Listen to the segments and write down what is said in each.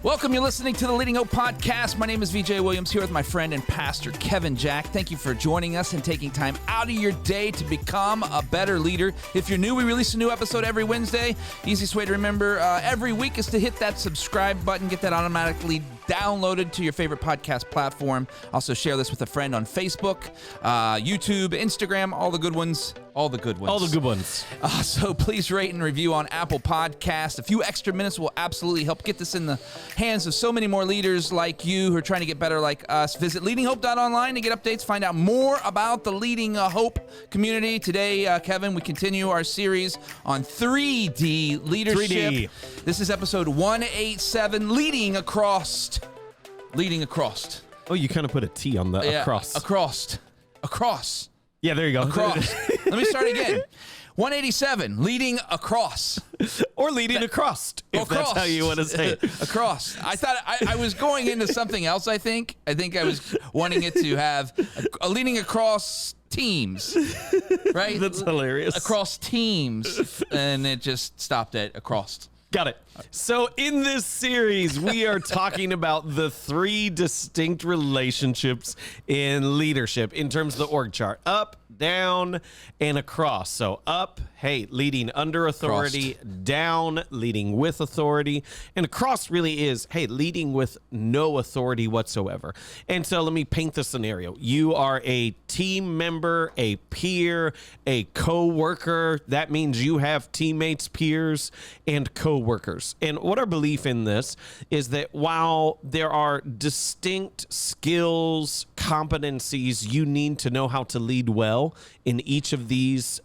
Welcome. You're listening to the Leading Hope Podcast. My name is VJ Williams, here with my friend and pastor Kevin Jack. Thank you for joining us and taking time out of your day to become a better leader. If you're new, we release a new episode every Wednesday. Easiest way to remember every week is to hit that subscribe button, get that automatically downloaded to your favorite podcast platform. Also share this with a friend on Facebook, YouTube, Instagram, all the good ones. All the good ones. So please rate and review on Apple Podcasts. A few extra minutes will absolutely help get this in the hands of so many more leaders like you who are trying to get better like us. Visit leadinghope.online to get updates, find out more about the Leading Hope community. Today, Kevin, we continue our series on 3D leadership. 3D. This is episode 187, Leading Across. Oh, you kind of put a T on the across. Across. Yeah, there you go. Across. Let me start again. 187, leading across. Or leading across, if that's how you want to say it. Across. I thought I was going into something else, I think. I was wanting it to have a leading across teams, right? That's hilarious. Across teams. And it just stopped at across. Got it. So in this series, we are talking about the three distinct relationships in leadership in terms of the org chart: up, down, and across. So up, hey, leading under authority; down, leading with authority; and across really is, hey, leading with no authority whatsoever. And so let me paint the scenario. You are a team member, a peer, a co-worker. That means you have teammates, peers, and co-workers. And what our belief in this is that while there are distinct skills, competencies you need to know how to lead well in each of these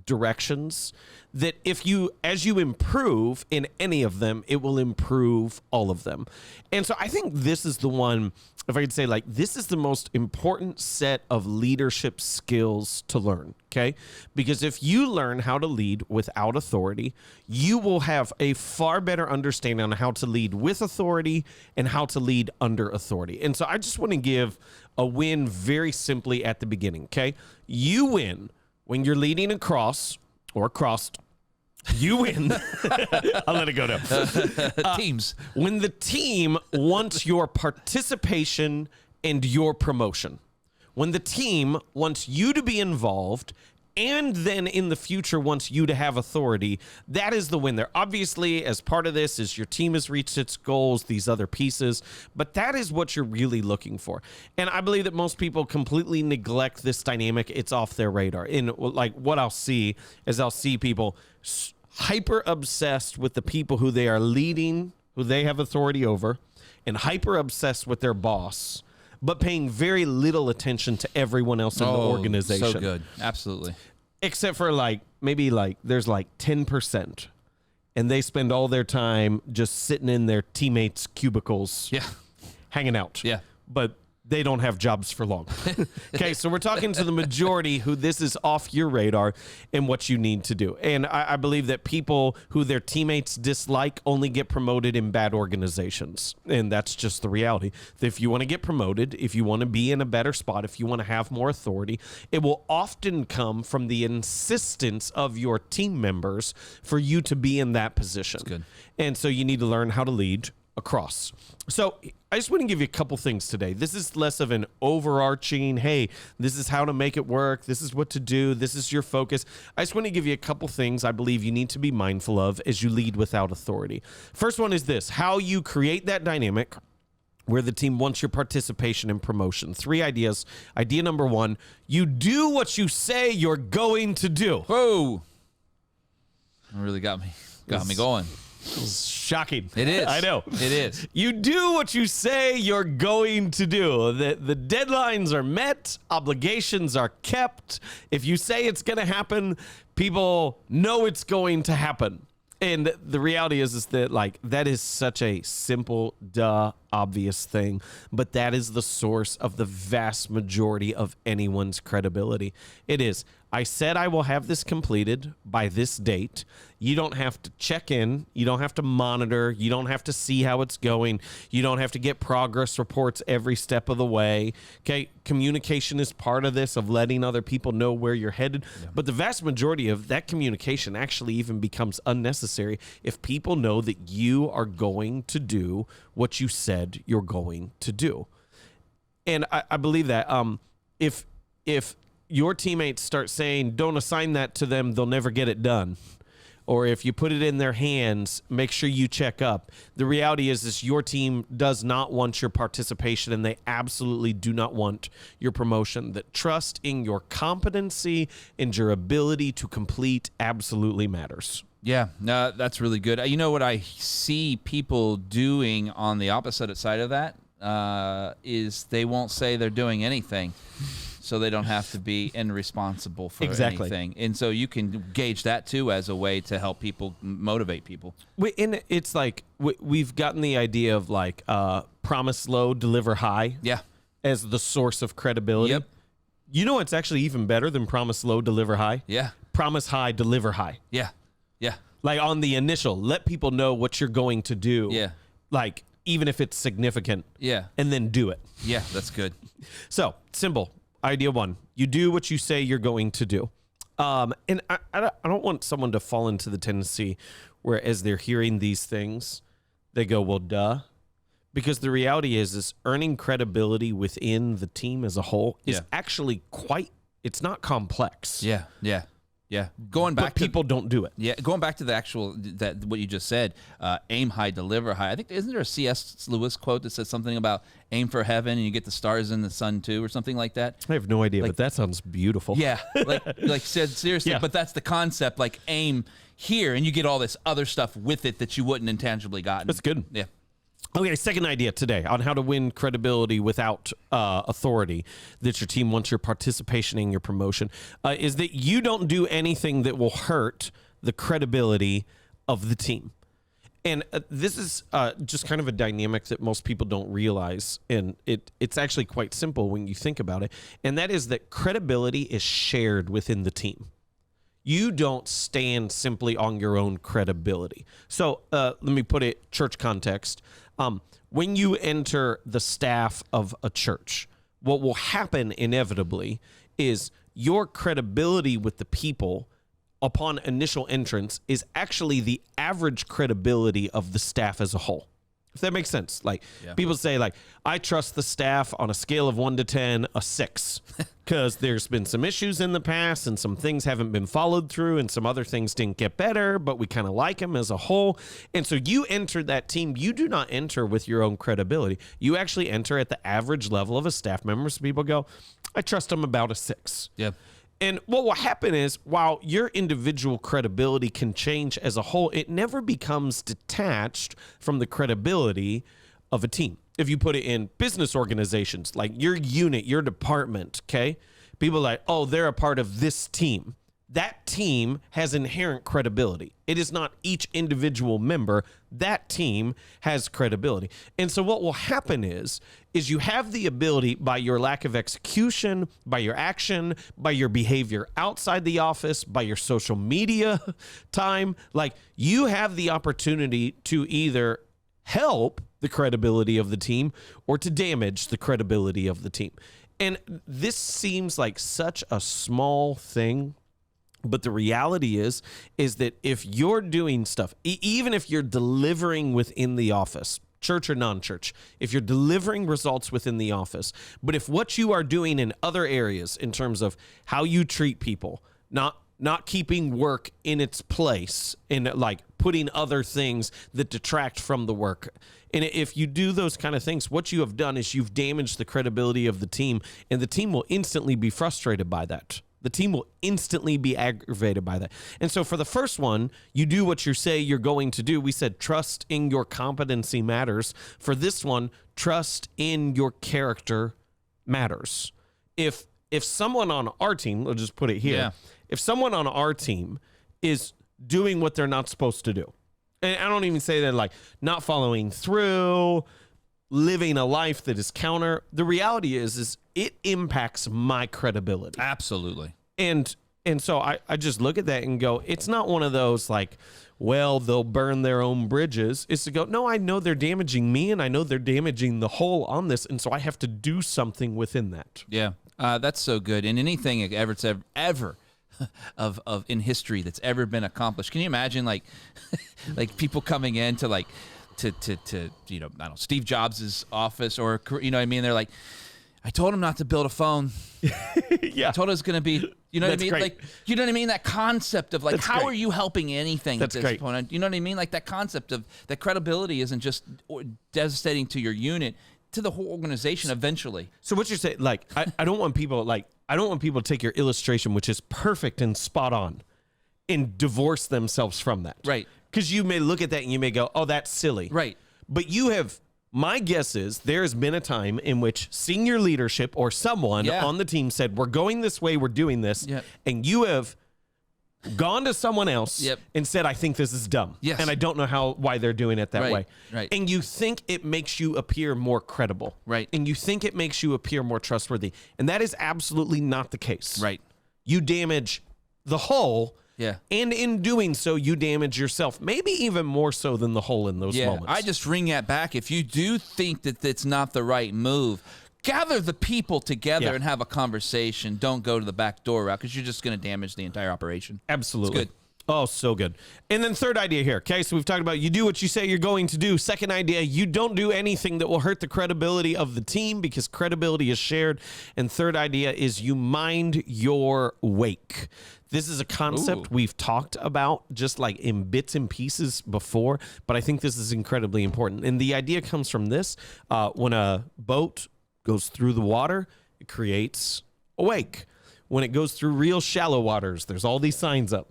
directions, that as you improve in any of them, it will improve all of them. And so I think this is the one, if I could say, like, this is the most important set of leadership skills to learn, okay? Because if you learn how to lead without authority, you will have a far better understanding on how to lead with authority and how to lead under authority. And so I just want to give a win very simply at the beginning, okay? You win when you're leading across or crossed. You win. I'll let it go now. Teams. When the team wants your participation and your promotion. When the team wants you to be involved and then in the future wants you to have authority, that is the win there. Obviously, as part of this is your team has reached its goals, these other pieces, but that is what you're really looking for. And I believe that most people completely neglect this dynamic. It's off their radar. And like what I'll see is I'll see people hyper obsessed with the people who they are leading, who they have authority over, and hyper obsessed with their boss, but paying very little attention to everyone else in the organization. So good. Absolutely. Except for maybe there's 10%, and they spend all their time just sitting in their teammates' cubicles, hanging out. Yeah. But they don't have jobs for long. Okay, so we're talking to the majority who this is off your radar and what you need to do. And I believe that people who their teammates dislike only get promoted in bad organizations. And that's just the reality. If you want to get promoted, if you want to be in a better spot, if you want to have more authority, it will often come from the insistence of your team members for you to be in that position. That's good. And so you need to learn how to lead across. So I just want to give you a couple things today. This is less of an overarching, hey, this is how to make it work. This is what to do. This is your focus. I just want to give you a couple things I believe you need to be mindful of as you lead without authority. First one is this: how you create that dynamic where the team wants your participation and promotion. 3 ideas. Idea number 1, you do what you say you're going to do. Whoa. It really got me going. Shocking. It is. I know. It is. You do what you say you're going to do. The deadlines are met. Obligations are kept. If you say it's going to happen, people know it's going to happen. And the reality is that that is such a simple, obvious thing, but that is the source of the vast majority of anyone's credibility. It is. I said I will have this completed by this date. You don't have to check in. You don't have to monitor. You don't have to see how it's going. You don't have to get progress reports every step of the way. Okay, communication is part of this, of letting other people know where you're headed. Yeah. But the vast majority of that communication actually even becomes unnecessary if people know that you are going to do what you said you're going to do. And I believe that if your teammates start saying, don't assign that to them, they'll never get it done. Or if you put it in their hands, make sure you check up. The reality is your team does not want your participation, and they absolutely do not want your promotion. That trust in your competency and your ability to complete absolutely matters. Yeah, no, that's really good. You know what I see people doing on the opposite side of that is they won't say they're doing anything. So they don't have to be responsible for anything. And so you can gauge that, too, as a way to help people, motivate people. It's like we've gotten the idea of, like, promise low, deliver high. Yeah. As the source of credibility. Yep. You know what's actually even better than promise low, deliver high? Yeah. Promise high, deliver high. Yeah. Yeah. Like, on the initial, let people know what you're going to do. Yeah. Like, even if it's significant. Yeah. And then do it. Yeah, that's good. So, simple. Idea one, you do what you say you're going to do. And I don't want someone to fall into the tendency where as they're hearing these things, they go, well, duh. Because the reality is earning credibility within the team as a whole is actually it's not complex. Yeah, yeah. Yeah, going back but people don't do it. Yeah, going back to the actual what you just said, aim high, deliver high. I think isn't there a C.S. Lewis quote that says something about aim for heaven and you get the stars in the sun too, or something like that? I have no idea, but that sounds beautiful. Yeah, like said seriously, but that's the concept. Like aim here and you get all this other stuff with it that you wouldn't intangibly gotten. That's good. Yeah. Okay, second idea today on how to win credibility without authority that your team wants your participation in your promotion is that you don't do anything that will hurt the credibility of the team. And this is just kind of a dynamic that most people don't realize, and it's actually quite simple when you think about it, and that is that credibility is shared within the team. You don't stand simply on your own credibility. So let me put it church context. When you enter the staff of a church, what will happen inevitably is your credibility with the people upon initial entrance is actually the average credibility of the staff as a whole. If that makes sense. Like people say, like, I trust the staff on a scale of 1 to 10, a 6, because there's been some issues in the past and some things haven't been followed through and some other things didn't get better, but we kind of like them as a whole. And so you enter that team. You do not enter with your own credibility. You actually enter at the average level of a staff member. So people go, I trust them about a 6. Yeah. And what will happen is, while your individual credibility can change as a whole, it never becomes detached from the credibility of a team. If you put it in business organizations, like your unit, your department, okay? People are like, oh, they're a part of this team. That team has inherent credibility. It is not each individual member. That team has credibility. And so what will happen is you have the ability, by your lack of execution, by your action, by your behavior outside the office, by your social media time, like you have the opportunity to either help the credibility of the team or to damage the credibility of the team. And this seems like such a small thing. But the reality is that if you're doing stuff, even if you're delivering within the office, church or non-church, if you're delivering results within the office, but if what you are doing in other areas in terms of how you treat people, not keeping work in its place and like putting other things that detract from the work, and if you do those kind of things, what you have done is you've damaged the credibility of the team, and the team will instantly be frustrated by that. The team will instantly be aggravated by that. And so for the first one, you do what you say you're going to do. We said trust in your competency matters. For this one, trust in your character matters. If someone on our team, we'll just put it here, if someone on our team is doing what they're not supposed to do, and I don't even say that like not following through, living a life that is counter, the reality is it impacts my credibility. Absolutely. And And so I just look at that and go, it's not one of those like, well, they'll burn their own bridges. It's to go, no, I know they're damaging me and I know they're damaging the whole on this. And so I have to do something within that. Yeah, that's so good. And anything ever of in history that's ever been accomplished. Can you imagine like people coming in to like to I don't know, Steve Jobs' office or you know what I mean? They're like, I told him not to build a phone. Yeah. I told him it's going to be, you know what I mean? Great. Like, you know what I mean? That concept of like, That's how great. are you helping anything That's at this great. point? You know what I mean? Like that concept of that credibility isn't just devastating to your unit, to the whole organization eventually. So what you're saying, like, I don't want people to take your illustration, which is perfect and spot on, and divorce themselves from that. Right. Because you may look at that and you may go, oh, that's silly. Right. But my guess is there's been a time in which senior leadership or someone on the team said, we're going this way, we're doing this. Yep. And you have gone to someone else and said, I think this is dumb. Yes. And I don't know why they're doing it that way. Right. And you think it makes you appear more credible. Right. And you think it makes you appear more trustworthy. And that is absolutely not the case. Right. You damage the whole. Yeah. And in doing so, you damage yourself, maybe even more so than the whole in those moments. I just ring that back. If you do think that it's not the right move, gather the people together and have a conversation. Don't go to the back door route because you're just going to damage the entire operation. Absolutely. It's good. Oh, so good. And then third idea here. Okay, so we've talked about you do what you say you're going to do. Second idea, you don't do anything that will hurt the credibility of the team because credibility is shared. And third idea is you mind your wake. This is a concept we've talked about just like in bits and pieces before, but I think this is incredibly important. And the idea comes from this. When a boat goes through the water, it creates a wake. When it goes through real shallow waters, there's all these signs up.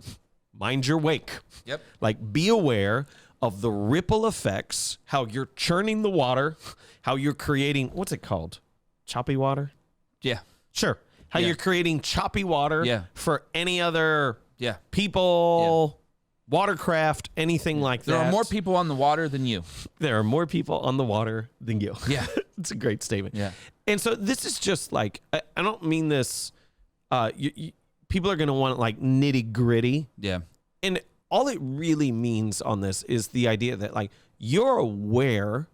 Mind your wake. Yep. Like be aware of the ripple effects, how you're churning the water, how you're creating, what's it called? Choppy water? Yeah. Sure. How you're creating choppy water for any other people, watercraft, anything like that. There are more people on the water than you. There are more people on the water than you. Yeah. It's a great statement. Yeah. And so this is just like, I don't mean this, people are going to want like nitty gritty. Yeah. And all it really means on this is the idea that like you're aware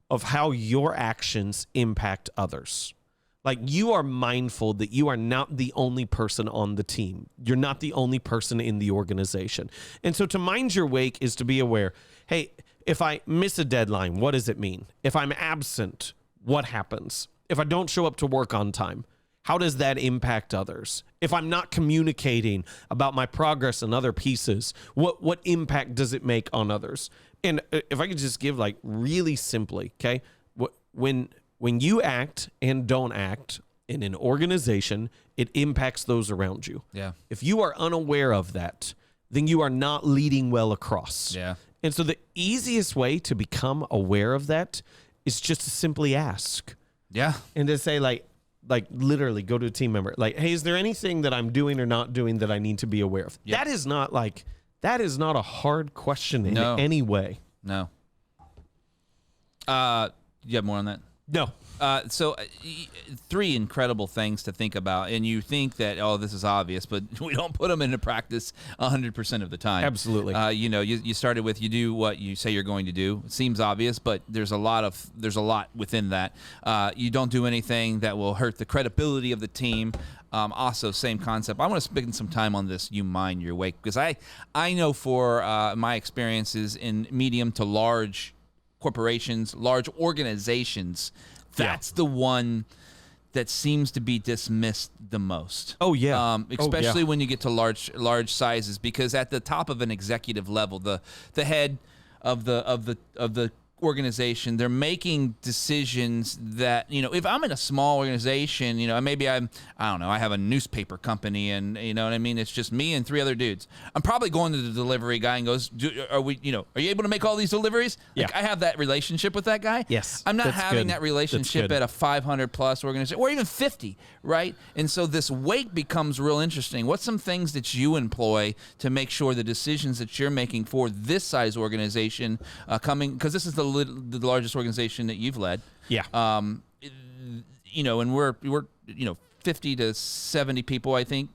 of how your actions impact others. Like you are mindful that you are not the only person on the team. You're not the only person in the organization. And so to mind your wake is to be aware, hey, if I miss a deadline, what does it mean? If I'm absent, what happens? If I don't show up to work on time, how does that impact others? If I'm not communicating about my progress and other pieces, what impact does it make on others? And if I could just give like really simply, okay, when you act and don't act in an organization, it impacts those around you. Yeah. If you are unaware of that, then you are not leading well across. Yeah. And so the easiest way to become aware of that is just to simply ask. Yeah. And to say like literally go to a team member, like, hey, is there anything that I'm doing or not doing that I need to be aware of? Yep. That is not a hard question in any way. No. You have more on that? No. So three incredible things to think about, and you think that, oh, this is obvious, but we don't put them into practice 100% of the time. Absolutely. You started with you do what you say you're going to do. It seems obvious, but there's a lot within that. You don't do anything that will hurt the credibility of the team. Also, same concept. I want to spend some time on this. You mind your wake, because I know for my experiences in medium to large corporations, large organizations, that's the one that seems to be dismissed the most. Oh yeah. Especially when you get to large sizes, because at the top of an executive level, the head of the organization, they're making decisions that, if I'm in a small organization, maybe I don't know, I have a newspaper company and you know what I mean, it's just me and three other dudes. I'm probably going to the delivery guy and goes, are you able to make all these deliveries? Yeah. Like, I have that relationship with that guy. Yes. I'm not That's having good. that relationship at a 500 plus organization or even 50, right? And so this wake becomes real interesting. What's some things that you employ to make sure the decisions that you're making for this size organization because this is the largest organization that you've led. Yeah. And we're 50 to 70 people, I think.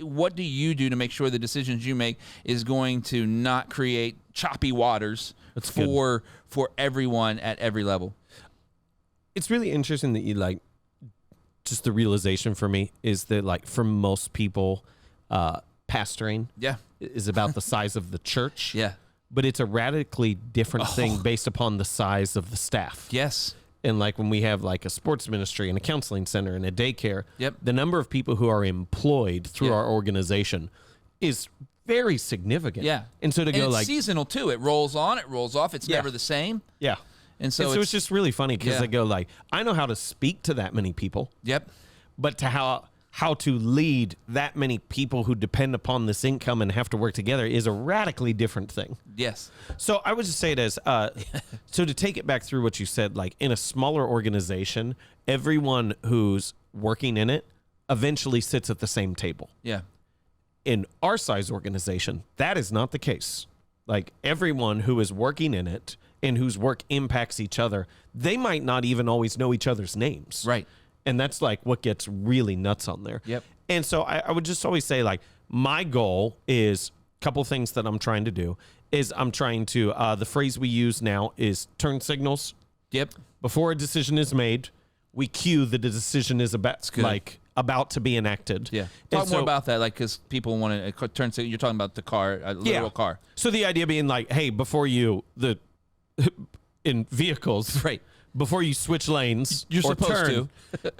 What do you do to make sure the decisions you make is going to not create choppy waters for everyone at every level? It's really interesting that you like, just the realization for me is that like for most people, pastoring is about the size of the church. Yeah. But it's a radically different thing based upon the size of the staff. Yes. And like when we have like a sports ministry and a counseling center and a daycare, the number of people who are employed through our organization is very significant. Yeah. And so to go it's like seasonal too. It rolls on, it rolls off. It's never the same. Yeah. And so it's just really funny because I go like, I know how to speak to that many people. Yep. But to how to lead that many people who depend upon this income and have to work together is a radically different thing. Yes. So I would just say it as, so to take it back through what you said, like in a smaller organization, everyone who's working in it eventually sits at the same table. Yeah. In our size organization, that is not the case. Like everyone who is working in it and whose work impacts each other, they might not even always know each other's names. Right. And that's like what gets really nuts on there. Yep. And so I would just always say like my goal is a couple things that I'm trying to do is I'm trying to, the phrase we use now is turn signals. Yep. Before a decision is made, we cue that the decision is about to be enacted. Yeah. Talk more about that, like, because people want to turn. You're talking about the car, a literal car. So the idea being like, hey, before you in vehicles, right? Before you switch lanes, you're supposed to.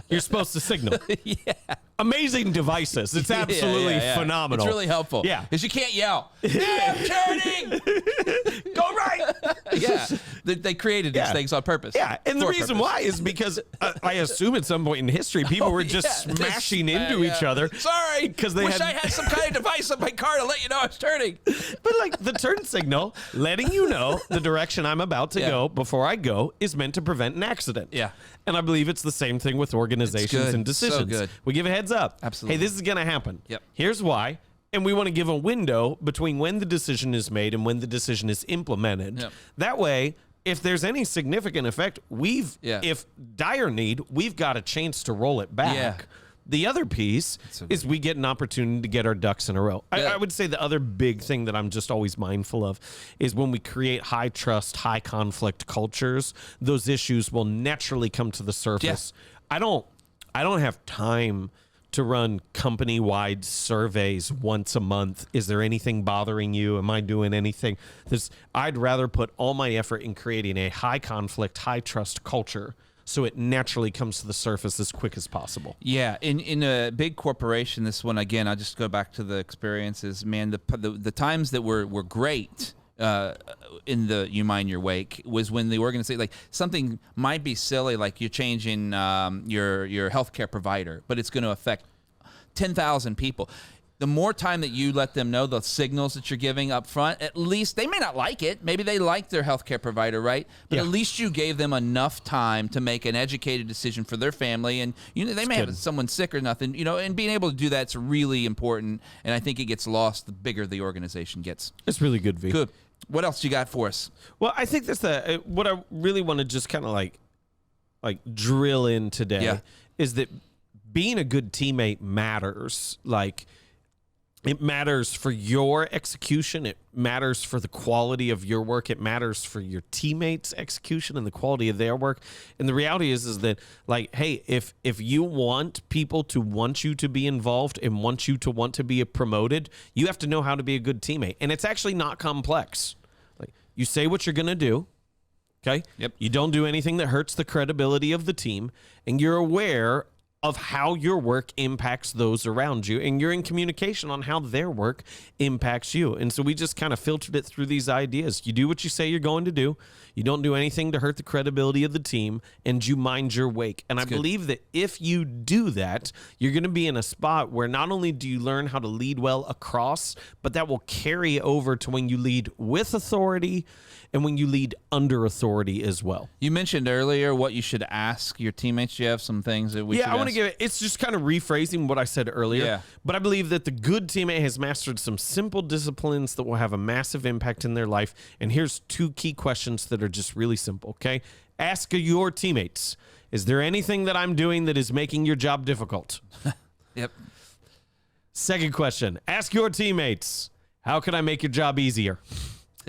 You're supposed to signal. Yeah. Amazing devices. It's absolutely phenomenal. It's really helpful. Yeah. Because you can't yell, hey, I'm turning! Go right! Yeah. They created these things on purpose. Yeah. And the reason why is because I assume at some point in history, people were just smashing into each other. Sorry. Because they Wish I had some kind of device on my car to let you know I was turning. But like the turn signal, letting you know the direction I'm about to go before I go is meant to prevent an accident. Yeah. And I believe it's the same thing with organizations and decisions. So good. We give a heads up. Absolutely. Hey, this is going to happen. Yep. Here's why. And we want to give a window between when the decision is made and when the decision is implemented. Yep. That way, if there's any significant effect, if dire need, we've got a chance to roll it back. Yeah. The other piece is we get an opportunity to get our ducks in a row. I would say the other big thing that I'm just always mindful of is when we create high trust, high conflict cultures, those issues will naturally come to the surface. Yeah. I don't have time to run company-wide surveys once a month. Is there anything bothering you? Am I doing anything? I'd rather put all my effort in creating a high conflict, high trust culture so it naturally comes to the surface as quick as possible. Yeah, in a big corporation, this one, again, I'll just go back to the experiences. Man, the times that were great in the You Mind Your Wake was when the organization, like something might be silly, like you're changing your healthcare provider, but it's going to affect 10,000 people. The more time that you let them know the signals that you're giving up front, at least they may not like it. Maybe they like their healthcare provider, right? But at least you gave them enough time to make an educated decision for their family. And they may have someone sick or nothing, and being able to do that's really important. And I think it gets lost the bigger the organization gets. It's really good, V. Good. What else you got for us? Well, I think that's what I really want to just kind of like drill in today is that being a good teammate matters. Like, it matters for your execution. It matters for the quality of your work. It matters for your teammates' execution and the quality of their work. And the reality is that, like, hey, if you want people to want you to be involved and want you to be promoted, you have to know how to be a good teammate. And it's actually not complex. Like, you say what you're going to do. Okay? Yep. You don't do anything that hurts the credibility of the team, and you're aware of how your work impacts those around you, and you're in communication on how their work impacts you. And so we just kind of filtered it through these ideas. You do what you say you're going to do. You don't do anything to hurt the credibility of the team, and you mind your wake. And I believe that if you do that, you're going to be in a spot where not only do you learn how to lead well across, but that will carry over to when you lead with authority and when you lead under authority as well. You mentioned earlier what you should ask your teammates. You have some things that we should I want to give it. It's just kind of rephrasing what I said earlier. Yeah. But I believe that the good teammate has mastered some simple disciplines that will have a massive impact in their life. And here's two key questions that are just really simple, okay? Ask your teammates, Is there anything that I'm doing that is making your job difficult? Yep. Second question, ask your teammates, how can I make your job easier?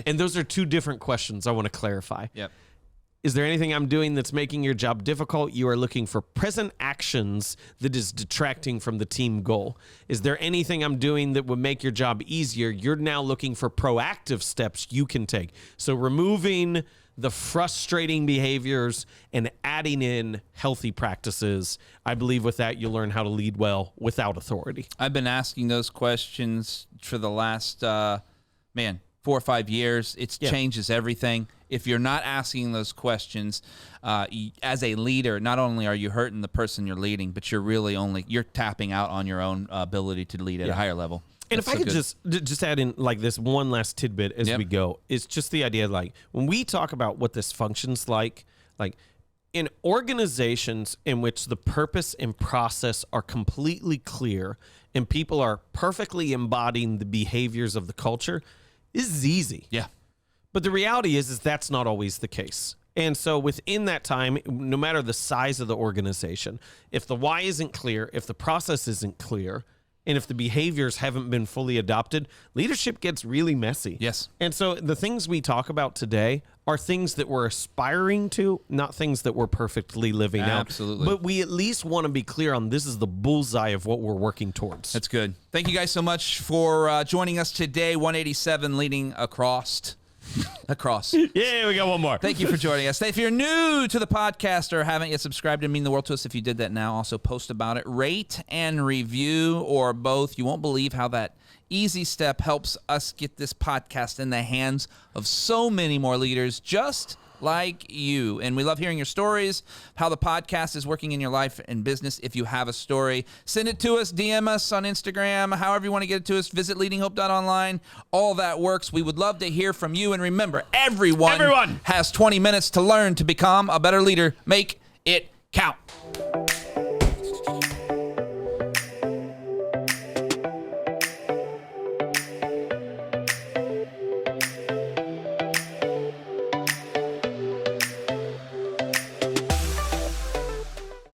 And those are two different questions I want to clarify. Yep. Is there anything I'm doing that's making your job difficult? You are looking for present actions that is detracting from the team goal. Is there anything I'm doing that would make your job easier? You're now looking for proactive steps you can take. So removing the frustrating behaviors and adding in healthy practices. I believe with that, you'll learn how to lead well without authority. I've been asking those questions for the last, 4 or 5 years. It changes everything. If you're not asking those questions as a leader, not only are you hurting the person you're leading, but you're tapping out on your own ability to lead at a higher level. And if I could just add in like this one last tidbit as we go, it's just the idea like when we talk about what this functions like in organizations in which the purpose and process are completely clear and people are perfectly embodying the behaviors of the culture, this is easy. Yeah. But the reality is that's not always the case. And so within that time, no matter the size of the organization, if the why isn't clear, if the process isn't clear, and if the behaviors haven't been fully adopted, leadership gets really messy. Yes. And so the things we talk about today are things that we're aspiring to, not things that we're perfectly living out. Absolutely. But we at least want to be clear on this is the bullseye of what we're working towards. That's good. Thank you guys so much for joining us today. 187 leading across. Yeah, we got one more. Thank you for joining us. If you're new to the podcast or haven't yet subscribed, it'd mean the world to us if you did that now. Also post about it, rate and review, or both. You won't believe how that easy step helps us get this podcast in the hands of so many more leaders just like you. And we love hearing your stories, how the podcast is working in your life and business. If you have a story, send it to us, DM us on Instagram, however you want to get it to us. Visit leadinghope.online. All that works. We would love to hear from you. And remember, everyone has 20 minutes to learn to become a better leader. Make it count.